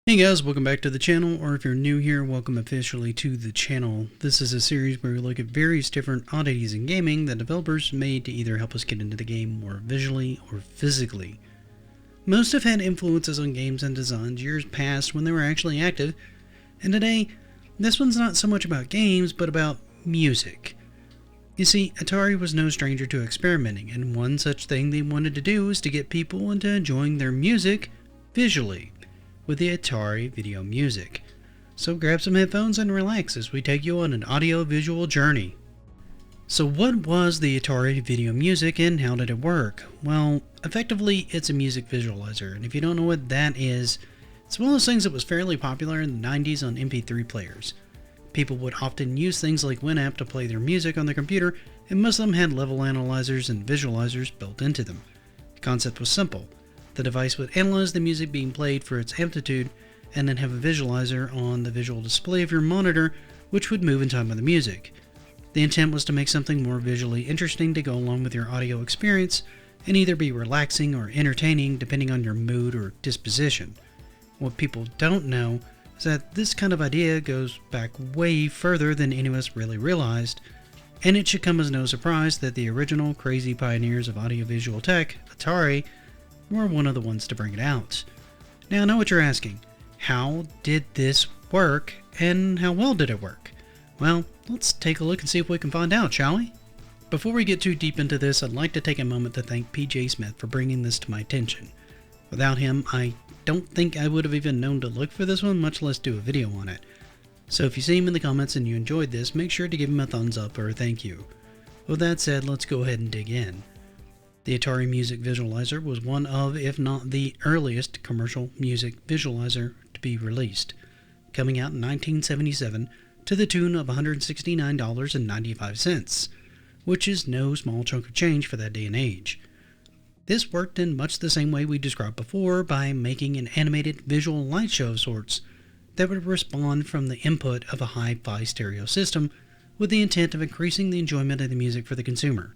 Hey guys, welcome back to the channel, or if you're new here, welcome officially to the channel. This is a series where we look at various different oddities in gaming that developers made to either help us get into the game more visually or physically. Most have had influences on games and designs years past when they were actually active, and today, this one's not so much about games, but about music. You see, Atari was no stranger to experimenting, and one such thing they wanted to do was to get people into enjoying their music visually with the Atari video music. So grab some headphones and relax as we take you on an audio-visual journey. So what was the Atari video music and how did it work? Well, effectively it's a music visualizer, and if you don't know what that is, it's one of those things that was fairly popular in the 90s on MP3 players. People would often use things like Winamp to play their music on their computer, and most of them had level analyzers and visualizers built into them. The concept was simple. The device would analyze the music being played for its amplitude, and then have a visualizer on the visual display of your monitor, which would move in time with the music. The intent was to make something more visually interesting to go along with your audio experience, and either be relaxing or entertaining depending on your mood or disposition. What people don't know is that this kind of idea goes back way further than any of us really realized, and it should come as no surprise that the original crazy pioneers of audiovisual tech, Atari, were one of the ones to bring it out. Now I know what you're asking. How did this work, and how well did it work? Well, let's take a look and see if we can find out, shall we? Before we get too deep into this, I'd like to take a moment to thank PJ Smith for bringing this to my attention. Without him, I don't think I would have even known to look for this one, much less do a video on it. So if you see him in the comments and you enjoyed this, make sure to give him a thumbs up or a thank you. With that said, let's go ahead and dig in. The Atari Music Visualizer was one of, if not the earliest, commercial music visualizer to be released, coming out in 1977 to the tune of $169.95, which is no small chunk of change for that day and age. This worked in much the same way we described before by making an animated visual light show of sorts that would respond from the input of a hi-fi stereo system with the intent of increasing the enjoyment of the music for the consumer.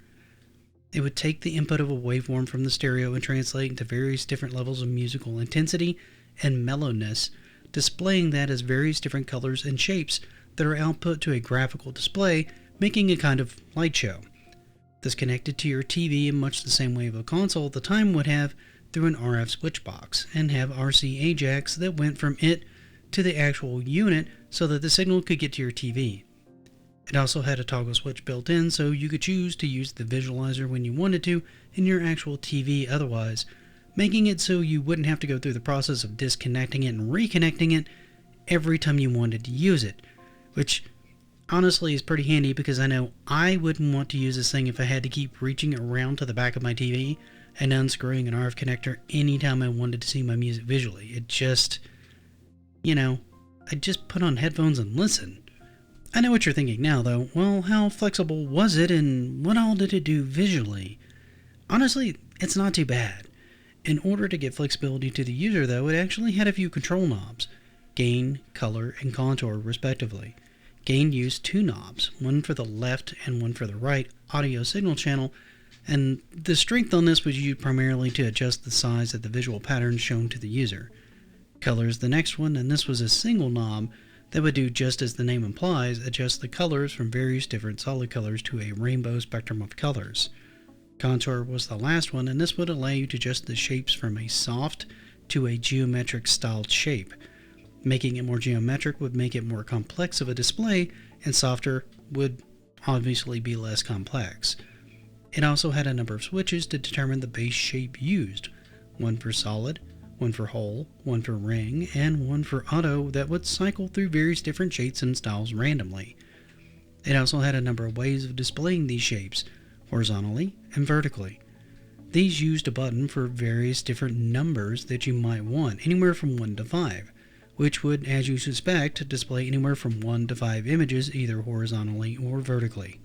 It would take the input of a waveform from the stereo and translate into various different levels of musical intensity and mellowness, displaying that as various different colors and shapes that are output to a graphical display, making a kind of light show. This connected to your TV in much the same way a console at the time would have through an RF switch box, and have RCA jacks that went from it to the actual unit so that the signal could get to your TV. It also had a toggle switch built in, so you could choose to use the visualizer when you wanted to in your actual TV otherwise, making it so you wouldn't have to go through the process of disconnecting it and reconnecting it every time you wanted to use it, which honestly is pretty handy because I know I wouldn't want to use this thing if I had to keep reaching around to the back of my TV and unscrewing an RF connector anytime I wanted to see my music visually. It just, I'd just put on headphones and listen. I know what you're thinking now, though. Well, how flexible was it, and what all did it do visually? Honestly, it's not too bad. In order to get flexibility to the user, though, it actually had a few control knobs: gain, color, and contour, respectively. Gain used two knobs, one for the left and one for the right audio signal channel, and the strength on this was used primarily to adjust the size of the visual patterns shown to the user. Color is the next one, and this was a single knob that would do just as the name implies, adjust the colors from various different solid colors to a rainbow spectrum of colors. Contour was the last one, and this would allow you to adjust the shapes from a soft to a geometric styled shape. Making it more geometric would make it more complex of a display, and softer would obviously be less complex. It also had a number of switches to determine the base shape used, one for solid, one for hole, one for ring, and one for auto that would cycle through various different shapes and styles randomly. It also had a number of ways of displaying these shapes, horizontally and vertically. These used a button for various different numbers that you might want, anywhere from 1 to 5, which would, as you suspect, display anywhere from 1 to 5 images either horizontally or vertically.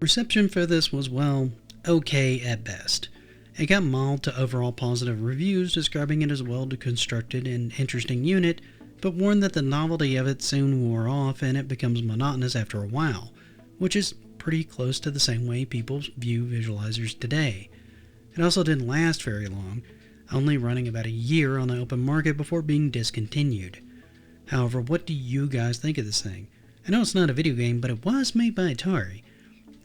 Reception for this was, well, okay at best. It got mild to overall positive reviews, describing it as a well-constructed and interesting unit, but warned that the novelty of it soon wore off and it becomes monotonous after a while, which is pretty close to the same way people view visualizers today. It also didn't last very long. only running about a year on the open market before being discontinued. However, what do you guys think of this thing? I know it's not a video game, but it was made by Atari.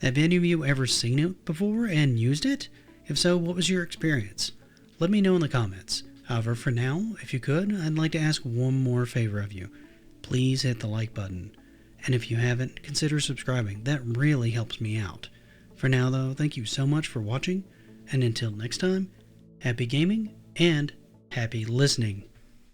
Have any of you ever seen it before and used it? If so, what was your experience? Let me know in the comments. However, for now, if you could, I'd like to ask one more favor of you. Please hit the like button. And if you haven't, consider subscribing. That really helps me out. For now, though, thank you so much for watching, and until next time, happy gaming and happy listening.